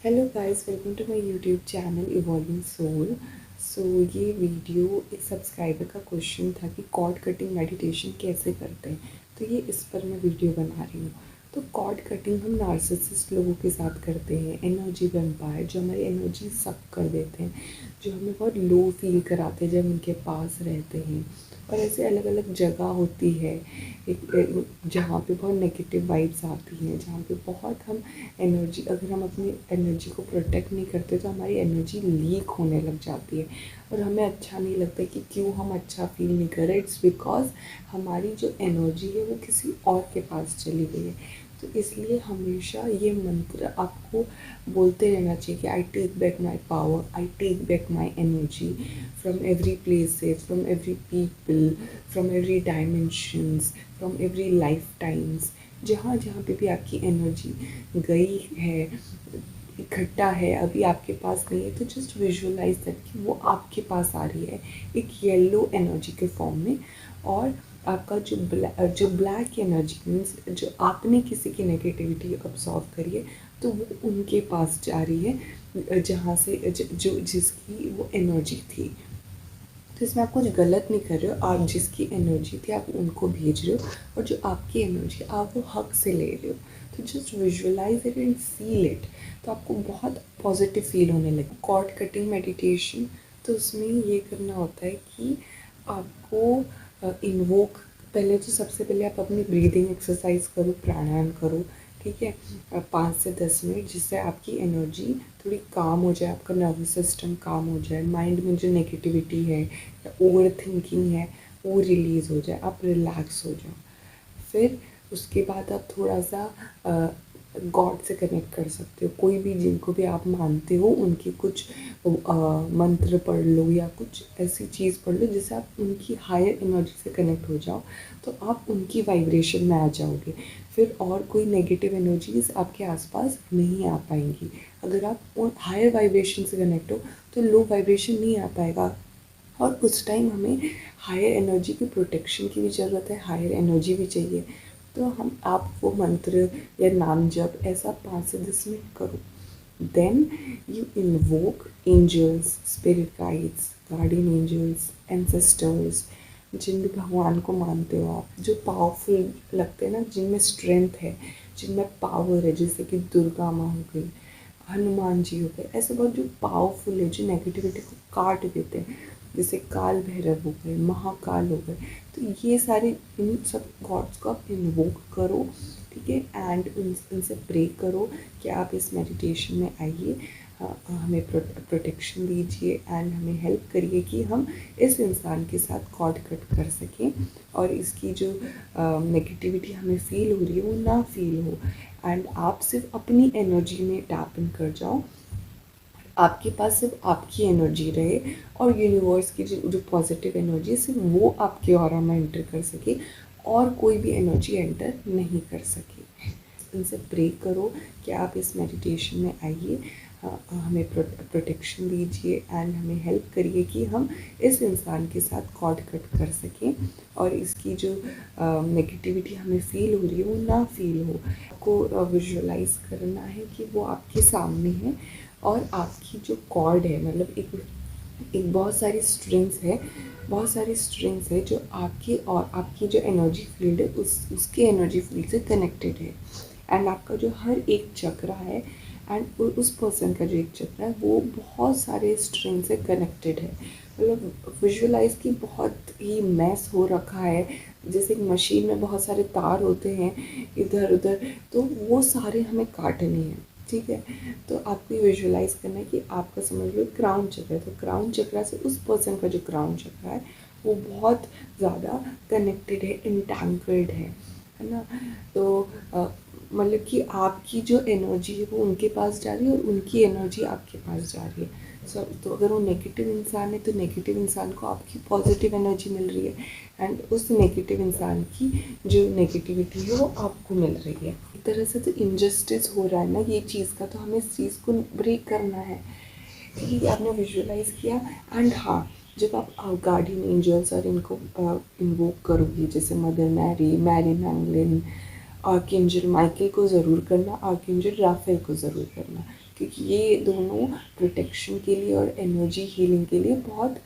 Hello guys, welcome to my YouTube channel evolving soul. ये video एक subscriber का question था कि कॉर्ड कटिंग मेडिटेशन कैसे करते हैं। तो ये इस पर मैं वीडियो बना रही हूँ। तो कॉर्ड कटिंग हम नार्सिसिस्ट लोगों के साथ करते हैं। एनर्जी वैम्पायर जो हमारी एनर्जी सक कर देते हैं, जो हमें बहुत लो फील कराते हैं जब उनके पास रहते हैं। और ऐसे अलग अलग जगह होती है जहाँ पे बहुत नेगेटिव वाइब्स आती हैं, जहाँ पे बहुत हम एनर्जी, अगर हम अपनी एनर्जी को प्रोटेक्ट नहीं करते तो हमारी एनर्जी लीक होने लग जाती है और हमें अच्छा नहीं लगता कि क्यों हम अच्छा फील नहीं कर रहे। इट्स बिकॉज हमारी जो एनर्जी है वो किसी और के पास चली गई है। तो इसलिए हमेशा ये मंत्र आपको बोलते रहना चाहिए कि I take back my power, I take back my energy from every places, from every people, from every dimensions, from every life times. जहाँ जहाँ पे भी आपकी एनर्जी गई है, इकट्ठा है, अभी आपके पास नहीं है, तो जस्ट विजुअलाइज दैट कि वो आपके पास आ रही है एक येलो एनर्जी के फॉर्म में। और आपका जो ब्लैक एनर्जी मीन्स जो आपने किसी की नेगेटिविटी ऑब्जॉर्व करी है, तो वो उनके पास जा रही है जहाँ से जो जिसकी वो एनर्जी थी। तो इसमें आप कुछ गलत नहीं कर रहे हो, आप जिसकी एनर्जी थी आप उनको भेज रहे हो, और जो आपकी एनर्जी आप वो हक से ले रहे हो। तो just visualize it and feel it, तो आपको बहुत पॉजिटिव फील होने लगे। कॉर्ड कटिंग मेडिटेशन, तो उसमें ये करना होता है कि आपको इन्वोक, पहले तो सबसे पहले आप अपनी ब्रीदिंग एक्सरसाइज करो, प्राणायाम करो, ठीक है, 5 से 10 मिनट, जिससे आपकी एनर्जी थोड़ी काम हो जाए, आपका नर्वस सिस्टम काम हो जाए, माइंड में जो नेगेटिविटी है या ओवर थिंकिंग है वो रिलीज़ हो जाए, आप रिलैक्स हो जाओ। फिर उसके बाद आप थोड़ा सा गॉड से कनेक्ट कर सकते हो। कोई भी जिनको भी आप मानते हो उनकी कुछ मंत्र पढ़ लो या कुछ ऐसी चीज़ पढ़ लो जिससे आप उनकी हायर एनर्जी से कनेक्ट हो जाओ, तो आप उनकी वाइब्रेशन में आ जाओगे। फिर और कोई नेगेटिव एनर्जीज आपके आसपास नहीं आ पाएंगी। अगर आप उन हायर वाइब्रेशन से कनेक्ट हो तो लो वाइब्रेशन नहीं आ पाएगा। और उस टाइम हमें हायर एनर्जी की प्रोटेक्शन की भी ज़रूरत है, हायर एनर्जी भी चाहिए। तो हम आप वो मंत्र या नाम जप ऐसा 5 से 10 मिनट करो। Then you invoke angels, spirit guides, guardian angels, ancestors, जिन भी भगवान को मानते हो आप, जो पावरफुल लगते हैं ना, जिनमें स्ट्रेंथ है, जिनमें पावर है, जैसे कि दुर्गा माँ हो गई, हनुमान जी हो गए, ऐसे बहुत जो पावरफुल है, जो नेगेटिविटी को काट देते हैं, जैसे काल भैरव हो गए, महाकाल हो गए। तो ये सारे इन सब गॉड्स को आप इन्वोक करो, ठीक है, एंड उनसे प्रे करो कि आप इस मेडिटेशन में आइए, हमें प्रोटेक्शन दीजिए एंड हमें हेल्प करिए कि हम इस इंसान के साथ कॉर्ड कट कर सकें और इसकी जो नेगेटिविटी हमें फील हो रही है वो ना फील हो। एंड आप सिर्फ अपनी एनर्जी में टैप इन कर जाओ, आपके पास सिर्फ आपकी एनर्जी रहे और यूनिवर्स की जो पॉजिटिव एनर्जी है सिर्फ वो आपके ऑरा में एंटर कर सके और कोई भी एनर्जी एंटर नहीं कर सके। इनसे प्रे करो कि आप इस मेडिटेशन में आइए, हमें प्रोटेक्शन दीजिए एंड हमें हेल्प करिए कि हम इस इंसान के साथ कॉर्ड कट कर सकें और इसकी जो नेगेटिविटी हमें फील हो रही है वो ना फील हो। आपको विजुअलाइज करना है कि वो आपके सामने है और आपकी जो कॉर्ड है, मतलब एक बहुत सारी स्ट्रिंग्स है, बहुत सारी स्ट्रिंग्स है जो आपकी और आपकी जो एनर्जी फील्ड है उसके एनर्जी फील्ड से कनेक्टेड है। एंड आपका जो हर एक चक्र है एंड उस पर्सन का जो एक चक्र है वो बहुत सारे स्ट्रिंग से कनेक्टेड है। मतलब विजुअलाइज की बहुत ही मैस हो रखा है, जैसे एक मशीन में बहुत सारे तार होते हैं इधर उधर, तो वो सारे हमें काटने हैं, ठीक है। तो आपको ये विजुअलाइज करना है कि आपका समझ लो क्राउन चक्र है, तो क्राउन चक्र से उस पर्सन का जो क्राउन चक्र है वो बहुत ज़्यादा कनेक्टेड है, इंटैंगल्ड है ना। तो मतलब कि आपकी जो एनर्जी है वो उनके पास जा रही है और उनकी एनर्जी आपके पास जा रही है। तो अगर वो नेगेटिव इंसान है तो नेगेटिव इंसान को आपकी पॉजिटिव एनर्जी मिल रही है एंड उस नेगेटिव इंसान की जो नेगेटिविटी है वो आपको मिल रही है। एक तरह से तो इनजस्टिस हो रहा है ना ये चीज़ का, तो हमें इस चीज़ को ब्रेक करना है। ठीक है, आपने विजुअलाइज किया। एंड हाँ, जब आप गार्डियन एंजल्स और इनको इन्वोक करोगी, जैसे mother Mary, Mary Magdalene, archangel Michael को ज़रूर करना, आर्कएंजल राफेल को ज़रूर करना, क्योंकि ये दोनों प्रोटेक्शन के लिए और एनर्जी हीलिंग के लिए बहुत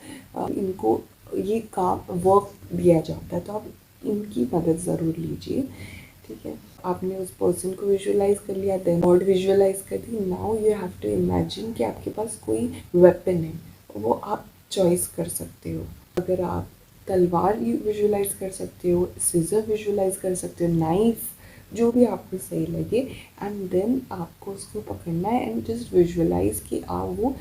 इनको ये काम वर्क दिया जाता है, तो आप इनकी मदद ज़रूर लीजिए। ठीक है, आपने उस पर्सन को विजुअलाइज कर लिया, देन गॉड विजुअलाइज कर दी। Now you have to imagine कि आपके पास कोई वेपन है, वो आप चॉइस कर सकते हो। अगर आप तलवार विजुअलाइज कर सकते हो, सीजर विजुअलाइज कर सकते हो, नाइफ, जो भी आपको सही लगे, एंड देन आपको उसको पकड़ना है एंड जस्ट विजुअलाइज कि आप वो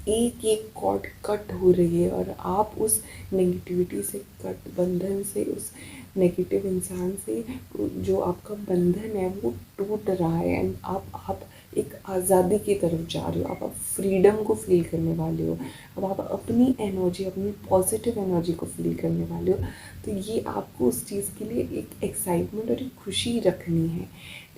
एक एक कॉर्ड कट हो रही है और आप उस नेगेटिविटी से, कट बंधन से, उस नेगेटिव इंसान से जो आपका बंधन है वो टूट रहा है एंड आप एक आज़ादी की तरफ जा रहे हो। आप फ्रीडम को फील करने वाले हो। अब आप अपनी एनर्जी, अपनी पॉजिटिव एनर्जी को फील करने वाले हो। तो ये आपको उस चीज़ के लिए एक एक्साइटमेंट और एक खुशी रखनी है।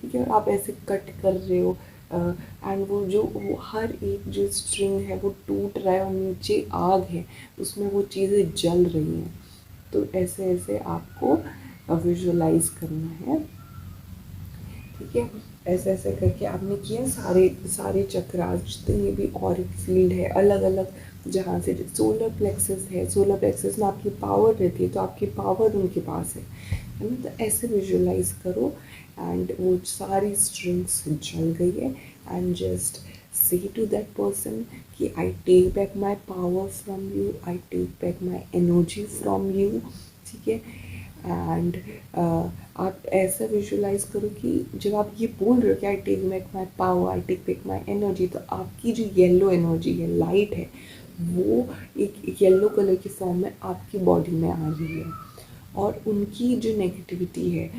ठीक है, और आप ऐसे कट कर रहे हो एंड वो हर एक जो स्ट्रिंग है वो टूट रहा है और नीचे आग है, उसमें वो चीज़ें जल रही हैं। तो ऐसे ऐसे आपको विजुअलाइज करना है। ठीक है, ऐसे ऐसे करके आपने किया सारे सारे चक्रास, जितने भी और फील्ड है अलग अलग, जहाँ से सोलर प्लेक्सस है, सोलर प्लेक्सस में आपकी पावर रहती है, तो आपकी पावर उनके पास है ना। तो ऐसे विजुअलाइज करो एंड वो सारी स्ट्रिंग्स जल गई है and just say to that person कि I take back my power from you, I take back my energy from you। ठीक है, एंड आप ऐसा विजुअलाइज करो कि जब आप ये बोल रहे हो कि I take back my power, I take back my energy, तो आपकी जो येलो एनर्जी है, लाइट है, वो एक येलो कलर की फॉर्म में आपकी बॉडी में आ रही है। और उनकी जो नेगेटिविटी है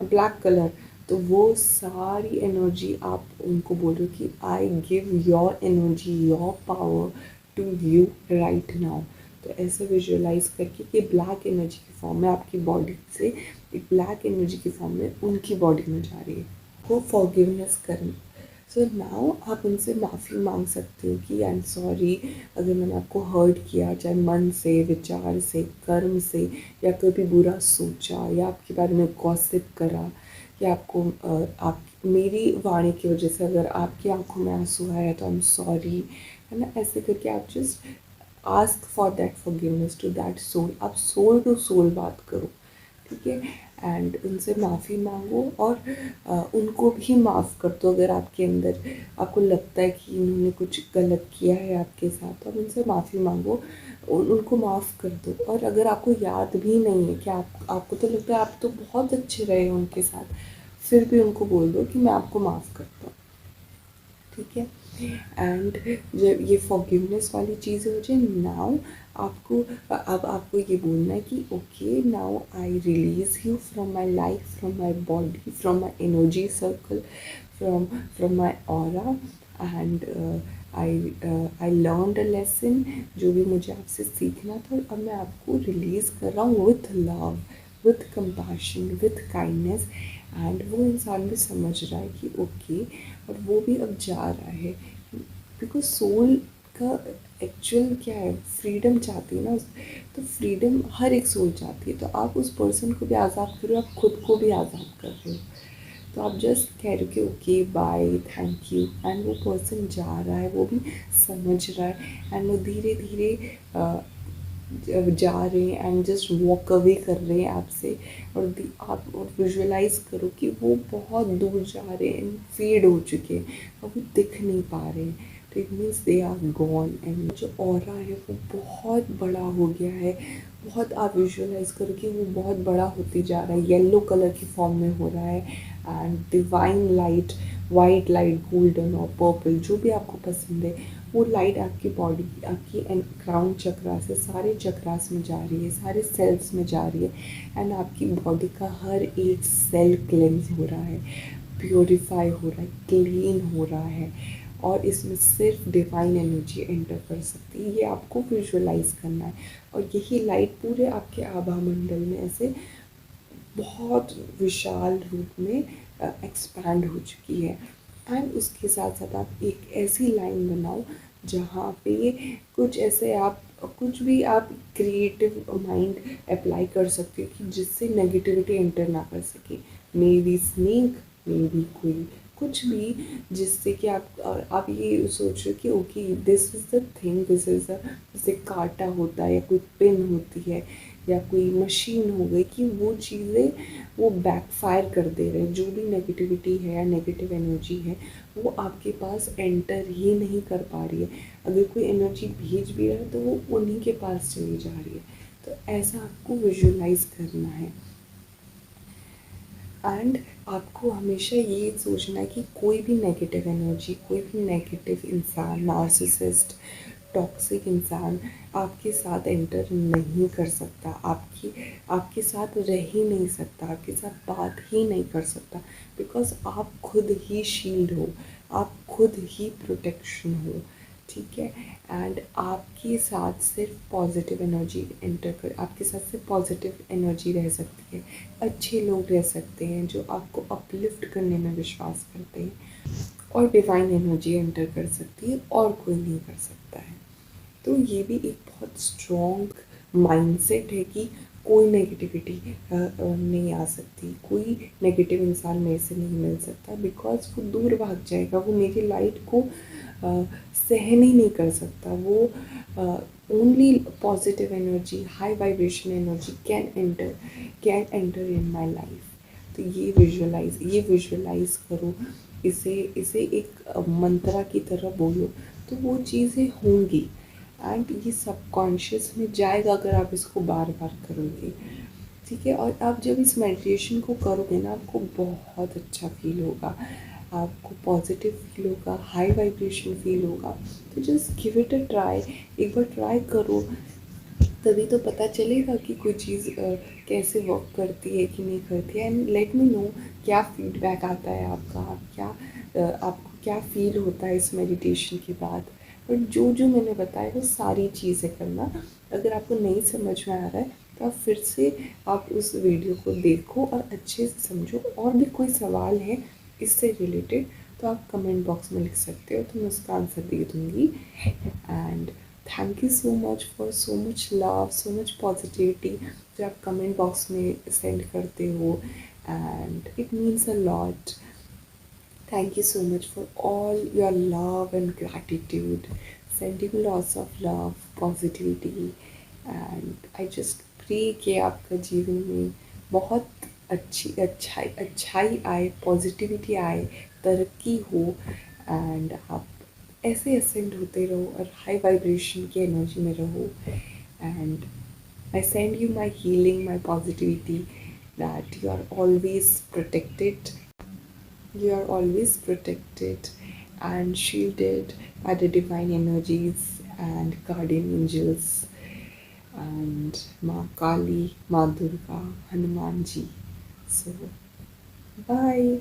ब्लैक कलर, तो वो सारी एनर्जी आप उनको बोल रहे हो कि I give your energy, your power to you right now. तो ऐसे विजुअलाइज करके कि ब्लैक एनर्जी की फॉर्म में आपकी बॉडी से एक ब्लैक एनर्जी की फॉर्म में उनकी बॉडी में जा रही है, वो फॉरगिवनेस करना। सो नाउ आप उनसे माफ़ी मांग सकते हो कि आई एम सॉरी अगर मैंने आपको हर्ट किया, चाहे मन से, विचार से, कर्म से, या कभी बुरा सोचा या आपके बारे में गॉसिप करा, या आपको आप मेरी वाणी की वजह से अगर आपकी आंखों में आंसू आया तो आई एम सॉरी, है ना। ऐसे करके आप just ask for that forgiveness to that soul. आप सोल टू सोल बात करो। ठीक है, एंड उनसे माफ़ी मांगो और उनको भी माफ़ कर दो। अगर आपके अंदर आपको लगता है कि इन्होंने कुछ गलत किया है आपके साथ, तो आप उनसे माफ़ी मांगो, उनको माफ़ कर दो। और अगर आपको याद भी नहीं है कि आपको तो लगता है आप तो बहुत अच्छे रहे उनके साथ, फिर भी उनको बोल दो कि मैं आपको माफ़ करता हूँ। ठीक है, एंड जब ये फॉरगिवनेस वाली चीज़ें हो जाए, नाउ आपको अब आपको ये बोलना है कि okay now I release you from my life, from my body, from my energy circle, from my aura, and I learn a lesson. जो भी मुझे आपसे सीखना था, अब मैं आपको रिलीज़ कर रहा हूँ with love, with compassion, with kindness. And वो इंसान भी समझ रहा है कि ओके, और वो भी अब जा रहा है, बिकॉज सोल का एक्चुअल क्या है, फ्रीडम चाहती है ना। तो फ्रीडम हर एक सोल चाहती है। तो आप उस पर्सन को भी आज़ाद कर रहे हो, आप खुद को भी आज़ाद कर रहे हो। तो आप जस्ट कह रहे हो कि okay bye, thank you, and वो पर्सन जा रहा है, वो भी समझ रहा है, एंड वो धीरे धीरे जा रहे हैं एंड जस्ट वॉक अवे कर रहे हैं आपसे। और आप विजुअलाइज करो कि वो बहुत दूर जा रहे हैं, फेड हो चुके हैं, अब वो दिख नहीं पा रहे हैं। तो it means they are gone, and जो ऑरा है वो बहुत बड़ा हो गया है। बहुत आप विजुअलाइज करो कि वो बहुत बड़ा होते जा रहा है, येलो कलर की फॉर्म में हो रहा है, and divine light, white light, golden और पर्पल, जो भी आपको पसंद है, वो लाइट आपकी बॉडी, आपकी क्राउन चक्रा से सारे चक्रास में जा रही है, सारे सेल्स में जा रही है, एंड आपकी बॉडी का हर एक सेल क्लेंस हो रहा है, प्योरीफाई हो रहा है, क्लीन हो रहा है। और इसमें सिर्फ डिवाइन एनर्जी एंटर कर सकती है। ये आपको विजुअलाइज करना है, और यही लाइट पूरे आपके आभा मंडल में ऐसे बहुत विशाल रूप में एक्सपैंड हो चुकी है। एंड उसके साथ साथ आप एक ऐसी लाइन बनाओ जहाँ पे कुछ ऐसे आप कुछ भी आप क्रिएटिव माइंड अप्लाई कर सकते हो कि जिससे नेगेटिविटी एंटर ना कर सके। May be snake, may be कोई कुछ भी जिससे कि आप ये सोचो कि okay this is the thing, this is the, जैसे कांटा होता है या कोई पिन होती है या कोई मशीन हो गई, कि वो चीज़ें वो बैकफायर कर दे रहे हैं। जो भी नेगेटिविटी है या नेगेटिव एनर्जी है वो आपके पास एंटर ही नहीं कर पा रही है। अगर कोई एनर्जी भेज भी रहा है तो वो उन्हीं के पास चली जा रही है। तो ऐसा आपको विजुअलाइज करना है। एंड आपको हमेशा ये सोचना है कि कोई भी नेगेटिव एनर्जी, कोई भी नेगेटिव इंसान, नार्सिसिस्ट, टॉक्सिक इंसान आपके साथ एंटर नहीं कर सकता, आपके साथ रह ही नहीं सकता, आपके साथ बात ही नहीं कर सकता। बिकॉज आप खुद ही शील्ड हो, आप खुद ही प्रोटेक्शन हो, ठीक है। एंड आपके साथ सिर्फ पॉजिटिव एनर्जी एंटर कर, आपके साथ सिर्फ पॉजिटिव एनर्जी रह सकती है, अच्छे लोग रह सकते हैं जो आपको अपलिफ्ट करने में विश्वास करते हैं, और डिवाइन एनर्जी एंटर कर सकती है और कोई नहीं कर सकता है। तो ये भी एक बहुत स्ट्रॉन्ग माइंडसेट है कि कोई नेगेटिविटी नहीं आ सकती, कोई नेगेटिव इंसान मेरे से नहीं मिल सकता, बिकॉज वो दूर भाग जाएगा, वो मेरी लाइट को सहन ही नहीं कर सकता। वो only positive energy, high vibration energy can enter in my life. तो ये विजुअलाइज करो, इसे एक मंत्रा की तरह बोलो, तो वो चीज़ें होंगी। एंड ये सबकॉन्शियस में जाएगा अगर आप इसको बार बार करोगे, ठीक है। और आप जब इस मेडिटेशन को करोगे ना, आपको बहुत अच्छा फील होगा, आपको पॉजिटिव फील होगा, हाई वाइब्रेशन फील होगा। तो just give it a try, एक बार ट्राई करो, तभी तो पता चलेगा कि कोई चीज़ कैसे वर्क करती है कि नहीं करती है। एंड लेट मी नो क्या फीडबैक आता है आपका, आपको क्या फील होता है इस मेडिटेशन के बाद। बट जो जो मैंने बताया वो सारी चीज़ें करना। अगर आपको नहीं समझ में आ रहा है तो आप फिर से आप उस वीडियो को देखो और अच्छे से समझो। और भी कोई सवाल है इससे रिलेटेड तो आप कमेंट बॉक्स में लिख सकते हो, तो मैं उसका आंसर दे दूँगी। And thank you so much for so much love, so much positivity जो आप कमेंट बॉक्स में सेंड करते हो, and it means a lot. Thank you so much for all your love and gratitude, sending lots of love, positivity, and I just pray कि आपका जीवन में बहुत अच्छाई आए, पॉजिटिविटी आए, तरक्की हो, एंड आप ऐसे असेंड होते रहो और हाई वाइब्रेशन की एनर्जी में रहो। And I send you my healing, my positivity, that you are always protected and shielded by the divine energies and guardian angels and Ma Kali, Ma Durga, Hanuman ji. So, bye.